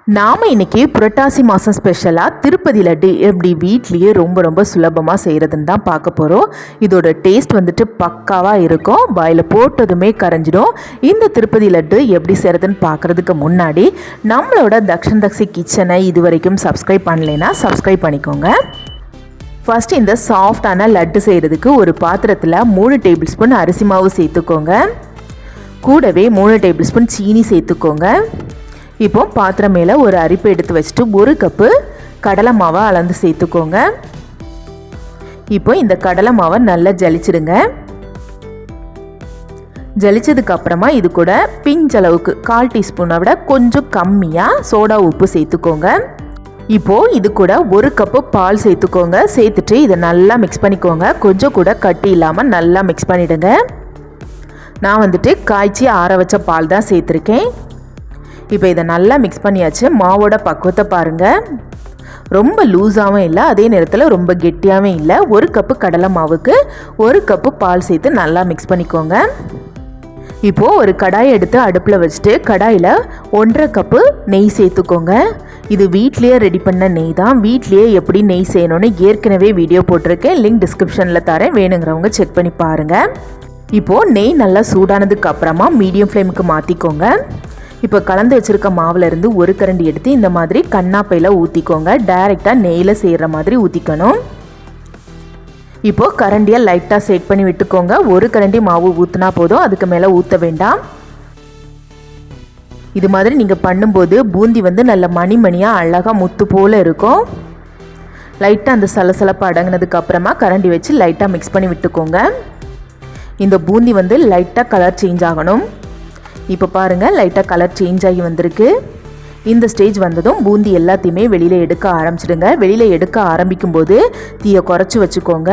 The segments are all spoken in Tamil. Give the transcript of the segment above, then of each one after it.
நாம் இன்றைக்கி புரட்டாசி மாதம் ஸ்பெஷலாக திருப்பதி லட்டு எப்படி வீட்லேயே ரொம்ப சுலபமாக செய்கிறதுன்னு தான் பார்க்க போகிறோம். இதோட டேஸ்ட் வந்துட்டு பக்காவாக இருக்கும், வாயில் போட்டதுமே கரைஞ்சிடும். இந்த திருப்பதி லட்டு எப்படி செய்கிறதுன்னு பார்க்குறதுக்கு முன்னாடி நம்மளோட தக்ஷி கிச்சனை இது வரைக்கும் சப்ஸ்கிரைப் பண்ணலைன்னா சப்ஸ்கிரைப் பண்ணிக்கோங்க. ஃபஸ்ட்டு இந்த சாஃப்டான லட்டு செய்கிறதுக்கு ஒரு பாத்திரத்தில் 3 டேபிள் ஸ்பூன் அரிசி மாவு சேர்த்துக்கோங்க. கூடவே 3 டேபிள் ஸ்பூன் சீனி சேர்த்துக்கோங்க. இப்போ பாத்திரம் மேலே ஒரு அரிப்பை எடுத்து வச்சுட்டு 1 கப்பு கடலை மாவை அளந்து சேர்த்துக்கோங்க. இப்போ இந்த கடலை மாவை நல்லா ஜலிச்சிடுங்க. ஜலிச்சதுக்கு அப்புறமா இது கூட பிஞ்சளவுக்கு 1/4 டீஸ்பூனை விட கொஞ்சம் கம்மியாக சோடா உப்பு சேர்த்துக்கோங்க. இப்போது இது கூட 1 கப்பு பால் சேர்த்துக்கோங்க. சேர்த்துட்டு இதை நல்லா மிக்ஸ் பண்ணிக்கோங்க. கொஞ்சம் கூட கட்டி இல்லாமல் நல்லா மிக்ஸ் பண்ணிவிடுங்க. நான் வந்துட்டு காய்ச்சி ஆற வச்ச பால் தான் சேர்த்துருக்கேன். இப்போ இதை நல்லா மிக்ஸ் பண்ணியாச்சு. மாவோட பக்குவத்தை பாருங்கள், ரொம்ப லூஸாகவும் இல்லை, அதே நேரத்தில் ரொம்ப கெட்டியாகவும் இல்லை. 1 கப்பு கடலை மாவுக்கு 1 கப்பு பால் சேர்த்து நல்லா மிக்ஸ் பண்ணிக்கோங்க. இப்போது ஒரு கடாயை எடுத்து அடுப்பில் வச்சுட்டு கடாயில் 1.5 கப்பு நெய் சேர்த்துக்கோங்க. இது வீட்லேயே ரெடி பண்ண நெய் தான். வீட்லேயே எப்படி நெய் செய்யணும்னு ஏற்கனவே வீடியோ போட்டிருக்கேன், லிங்க் டிஸ்கிரிப்ஷனில் தரேன், வேணுங்கிறவங்க செக் பண்ணி பாருங்கள். இப்போது நெய் நல்லா சூடானதுக்கு அப்புறமா மீடியம் ஃப்ளேமுக்கு மாற்றிக்கோங்க. இப்போ கலந்து வச்சுருக்க மாவுலேருந்து 1 கரண்டி எடுத்து இந்த மாதிரி கண்ணாப்பையில் ஊற்றிக்கோங்க. டைரெக்டாக நெய்யில் செய்கிற மாதிரி ஊற்றிக்கணும். இப்போது கரண்டியை லைட்டாக சேக் பண்ணி விட்டுக்கோங்க. 1 கரண்டி மாவு ஊற்றினா போதும், அதுக்கு மேலே ஊற்ற வேண்டாம். இது மாதிரி நீங்கள் பண்ணும்போது பூந்தி வந்து நல்ல மணியாக அழகாக முத்து போல் இருக்கும். லைட்டாக அந்த சலசலப்பு அடங்கினதுக்கு அப்புறமா கரண்டி வச்சு லைட்டாக மிக்ஸ் பண்ணி விட்டுக்கோங்க. இந்த பூந்தி வந்து லைட்டாக கலர் சேஞ்ச் ஆகணும். இப்போ பாருங்கள், லைட்டாக கலர் சேஞ்ச் ஆகி வந்திருக்கு. இந்த ஸ்டேஜ் வந்ததும் பூந்தி எல்லாத்தையுமே வெளியில் எடுக்க ஆரம்பிச்சிடுங்க. வெளியில் எடுக்க ஆரம்பிக்கும் போது தீயை குறைச்சி வச்சுக்கோங்க.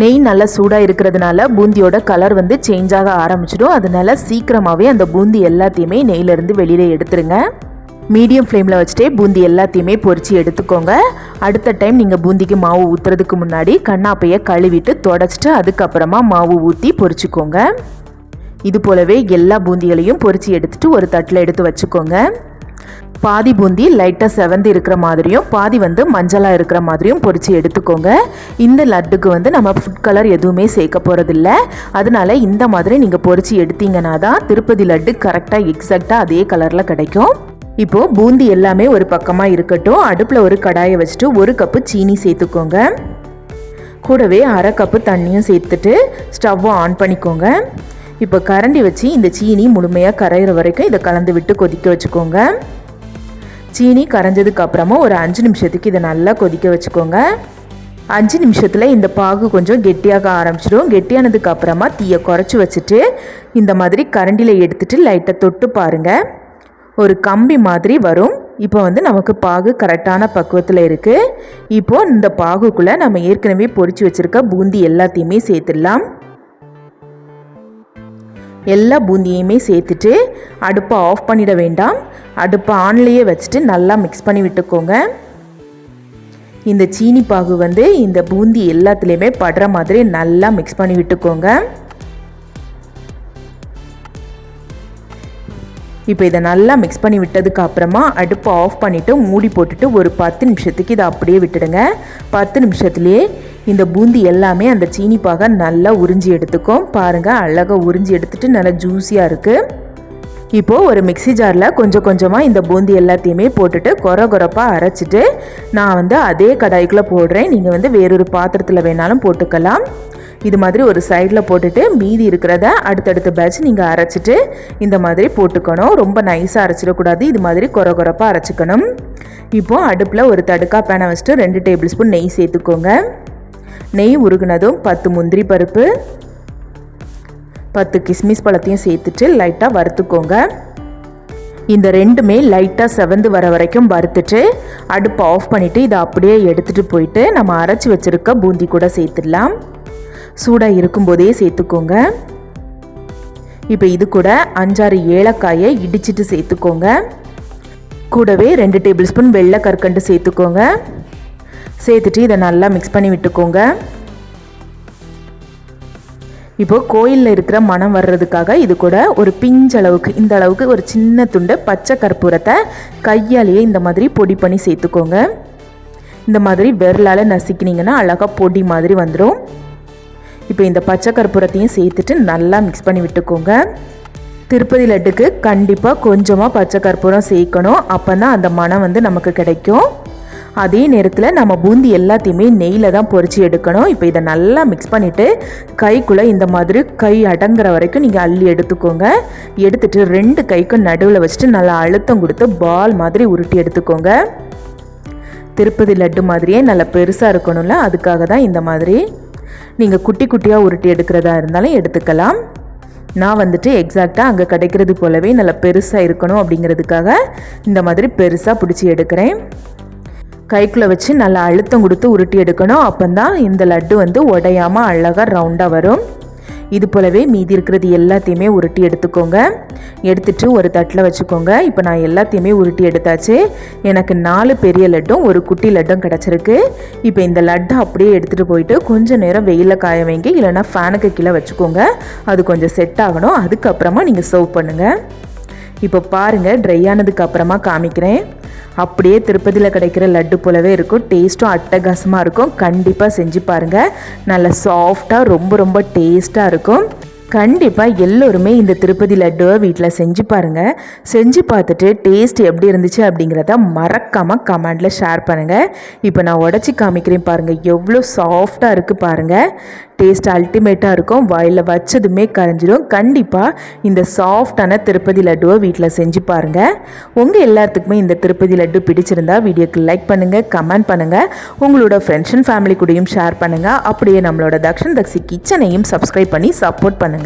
நெய் நல்லா சூடாக இருக்கிறதுனால பூந்தியோட கலர் வந்து சேஞ்ச் ஆக ஆரம்பிச்சிடும். அதனால சீக்கிரமாகவே அந்த பூந்தி எல்லாத்தையுமே நெய்யிலேருந்து வெளியில் எடுத்துருங்க. மீடியம் ஃப்ளேமில் வச்சுட்டே பூந்தி எல்லாத்தையுமே பொரித்து எடுத்துக்கோங்க. அடுத்த டைம் நீங்கள் பூந்திக்கு மாவு ஊற்றுறதுக்கு முன்னாடி கண்ணாப்பையை கழுவிட்டு தொடச்சிட்டு அதுக்கப்புறமா மாவு ஊற்றி பொரிச்சுக்கோங்க. இது போலவே எல்லா பூந்திகளையும் பொரித்து எடுத்துகிட்டு ஒரு தட்டில் எடுத்து வச்சுக்கோங்க. பாதி பூந்தி லைட்டாக செவந்து இருக்கிற மாதிரியும் பாதி வந்து மஞ்சளாக இருக்கிற மாதிரியும் பொரித்து எடுத்துக்கோங்க. இந்த லட்டுக்கு வந்து நம்ம ஃபுட் கலர் எதுவுமே சேர்க்க போகிறதில்ல. அதனால இந்த மாதிரி நீங்கள் பொரித்து எடுத்தீங்கன்னா தான் திருப்பதி லட்டு கரெக்டாக எக்ஸாக்டாக அதே கலரில் கிடைக்கும். இப்போது பூந்தி எல்லாமே ஒரு பக்கமாக இருக்கட்டும். அடுப்பில் ஒரு கடாயை வச்சுட்டு 1 கப்பு சீனி சேர்த்துக்கோங்க. கூடவே 1/2 கப்பு தண்ணியும் சேர்த்துட்டு ஸ்டவ்வை ஆன் பண்ணிக்கோங்க. இப்போ கரண்டி வச்சு இந்த சீனி முழுமையாக கரையிற வரைக்கும் இதை கலந்து விட்டு கொதிக்க வச்சுக்கோங்க. சீனி கரைஞ்சதுக்கு அப்புறமா ஒரு 5 நிமிஷத்துக்கு இதை நல்லா கொதிக்க வச்சுக்கோங்க. 5 நிமிஷத்தில் இந்த பாகு கொஞ்சம் கெட்டியாக ஆரம்பிச்சிடும். கெட்டியானதுக்கு அப்புறமா தீயை குறைச்சி வச்சுட்டு இந்த மாதிரி கரண்டியில் எடுத்துகிட்டு லைட்டாக தொட்டு பாருங்கள், ஒரு கம்பி மாதிரி வரும். இப்போ வந்து நமக்கு பாகு கரெக்டான பக்குவத்தில் இருக்குது. இப்போது இந்த பாகுக்குள்ளே நம்ம ஏற்கனவே பொரித்து வச்சுருக்க பூந்தி எல்லாத்தையுமே சேர்த்துடலாம். எல்லா பூந்தியுமே சேர்த்துட்டு அடுப்பை ஆஃப் பண்ணிட வேண்டாம். அடுப்பை ஆன்லேயே வச்சுட்டு நல்லா மிக்ஸ் பண்ணி விட்டுக்கோங்க. இந்த சீனி பாகு வந்து இந்த பூந்தி எல்லாத்துலேயுமே படுற மாதிரி நல்லா மிக்ஸ் பண்ணி விட்டுக்கோங்க. இப்போ இதை நல்லா மிக்ஸ் பண்ணி விட்டதுக்கு அப்புறமா அடுப்பை ஆஃப் பண்ணிவிட்டு மூடி போட்டுட்டு ஒரு 10 நிமிஷத்துக்கு இதை அப்படியே விட்டுடுங்க. 10 நிமிஷத்துலேயே இந்த பூந்தி எல்லாமே அந்த சீனி பாகை நல்லா உறிஞ்சி எடுத்துக்கும். பாருங்கள், அழகாக உறிஞ்சி எடுத்துகிட்டு நல்லா ஜூஸியாக இருக்குது. இப்போது ஒரு மிக்ஸி ஜாரில் கொஞ்சமாக இந்த பூந்தி எல்லாத்தையுமே போட்டுட்டு கொரப்பாக அரைச்சிட்டு நான் வந்து அதே கடாய்க்குள்ளே போடுறேன். நீங்கள் வந்து வேறொரு பாத்திரத்தில் வேணாலும் போட்டுக்கலாம். இது மாதிரி ஒரு சைடில் போட்டுட்டு மீதி இருக்கிறத அடுத்தடுத்த பேட்ச் நீங்கள் அரைச்சிட்டு இந்த மாதிரி போட்டுக்கணும். ரொம்ப நைஸாக அரைச்சிடக்கூடாது, இது மாதிரி கொரப்பாக அரைச்சிக்கணும். இப்போது அடுப்பில் ஒரு தடுக்கா பேனை வச்சுட்டு 2 டேபிள் ஸ்பூன் நெய் சேர்த்துக்கோங்க. நெய் உருகுனதும் 10 முந்திரி பருப்பு, 10 கிஸ்மிஸ் பழத்தையும் சேர்த்துட்டு லைட்டாக வறுத்துக்கோங்க. இந்த ரெண்டுமே லைட்டாக செவந்து வர வரைக்கும் வறுத்துட்டு அடுப்பை ஆஃப் பண்ணிவிட்டு இதை அப்படியே எடுத்துகிட்டு போயிட்டு நம்ம அரைச்சி வச்சுருக்க பூந்தி கூட சேர்த்துடலாம். சூடாக இருக்கும்போதே சேர்த்துக்கோங்க. இப்போ இது கூட 5-6 ஏலக்காயை இடிச்சிட்டு சேர்த்துக்கோங்க. கூடவே 2 டேபிள் ஸ்பூன் வெள்ளை கற்கண்டு சேர்த்துக்கோங்க. சேர்த்துட்டு இதை நல்லா மிக்ஸ் பண்ணி விட்டுக்கோங்க. இப்போது கோயிலில் இருக்கிற மனம் வர்றதுக்காக இது கூட ஒரு பிஞ்சளவுக்கு இந்த அளவுக்கு ஒரு சின்ன துண்டு பச்சை கற்பூரத்தை கையாலேயே இந்த மாதிரி பொடி பண்ணி சேர்த்துக்கோங்க. இந்த மாதிரி விரலால் நசுக்கினீங்கன்னா அழகாக பொடி மாதிரி வந்துடும். இப்போ இந்த பச்சை கற்பூரத்தையும் சேர்த்துட்டு நல்லா மிக்ஸ் பண்ணி விட்டுக்கோங்க. திருப்பதி லட்டுக்கு கண்டிப்பாக கொஞ்சமாக பச்சை கற்பூரம் சேர்க்கணும். அப்போ தான் அந்த மனம் வந்து நமக்கு கிடைக்கும். அதே நேரத்தில் நம்ம பூந்தி எல்லாத்தையுமே நெய்யில் தான் பொரித்து எடுக்கணும். இப்போ இதை நல்லா மிக்ஸ் பண்ணிவிட்டு கைக்குள்ளே இந்த மாதிரி கை அடங்குற வரைக்கும் நீங்கள் அள்ளி எடுத்துக்கோங்க. எடுத்துகிட்டு 2 கைக்கும் நடுவில் வச்சுட்டு நல்லா அழுத்தம் கொடுத்து பால் மாதிரி உருட்டி எடுத்துக்கோங்க. திருப்பதி லட்டு மாதிரியே நல்லா பெருசாக இருக்கணும்ல, அதுக்காக தான் இந்த மாதிரி. நீங்கள் குட்டி குட்டியாக உருட்டி எடுக்கிறதா இருந்தாலும் எடுத்துக்கலாம். நான் வந்துட்டு எக்ஸாக்டாக அங்கே கிடைக்கிறது போலவே நல்லா பெருசாக இருக்கணும் அப்படிங்கிறதுக்காக இந்த மாதிரி பெருசாக பிடிச்சி எடுக்கிறேன். கைக்குள்ளே வச்சு நல்லா அழுத்தம் கொடுத்து உருட்டி எடுக்கணும். அப்போ தான் இந்த லட்டு வந்து உடையாமல் அழகாக ரவுண்டாக வரும். இது போலவே மீதி இருக்கிறது எல்லாத்தையுமே உருட்டி எடுத்துக்கோங்க. எடுத்துகிட்டு ஒரு தட்டில் வச்சுக்கோங்க. இப்போ நான் எல்லாத்தையுமே உருட்டி எடுத்தாச்சு. எனக்கு 4 பெரிய லட்டும் ஒரு குட்டி லட்டும் கிடச்சிருக்கு. இப்போ இந்த லட்டை அப்படியே எடுத்துகிட்டு போயிட்டு கொஞ்சம் நேரம் வெயிலில் காய வைங்க, இல்லைனா ஃபேனுக்கு கீழே வச்சுக்கோங்க. அது கொஞ்சம் செட் ஆகணும். அதுக்கப்புறமா நீங்கள் சர்வ் பண்ணுங்கள். இப்போ பாருங்கள், ட்ரை ஆனதுக்கு அப்புறமா காமிக்கிறேன். அப்படியே திருப்பதியில் கிடைக்கிற லட்டு போலவே இருக்கும். டேஸ்ட்டும் அட்டகாசமாக இருக்கும். கண்டிப்பாக செஞ்சு பாருங்கள். நல்லா சாஃப்டாக ரொம்ப ரொம்ப டேஸ்ட்டாக இருக்கும். கண்டிப்பாக எல்லோருமே இந்த திருப்பதி லட்டுவை வீட்டில் செஞ்சு பாருங்கள். செஞ்சு பார்த்துட்டு டேஸ்ட் எப்படி இருந்துச்சு அப்படிங்கிறத மறக்காமல் கமெண்டில் ஷேர் பண்ணுங்கள். இப்போ நான் உடச்சி காமிக்கிறேன் பாருங்கள், எவ்வளோ சாஃப்டாக இருக்குது பாருங்கள். டேஸ்ட் அல்டிமேட்டாக இருக்கும். வாயில் வச்சதுமே கரைஞ்சிடும். கண்டிப்பாக இந்த சாஃப்டான திருப்பதி லட்டுவை வீட்டில் செஞ்சு பாருங்கள். உங்கள் எல்லாத்துக்குமே இந்த திருப்பதி லட்டு பிடிச்சிருந்தா வீடியோக்கு லைக் பண்ணுங்கள், கமெண்ட் பண்ணுங்கள், உங்களோட ஃப்ரெண்ட்ஸ் அண்ட் ஃபேமிலி கூடயும் ஷேர் பண்ணுங்கள். அப்படியே நம்மளோட தக்ஷன் தக்ஷி கிச்சனையும் சப்ஸ்கிரைப் பண்ணி சப்போர்ட் பண்ணுங்கள்.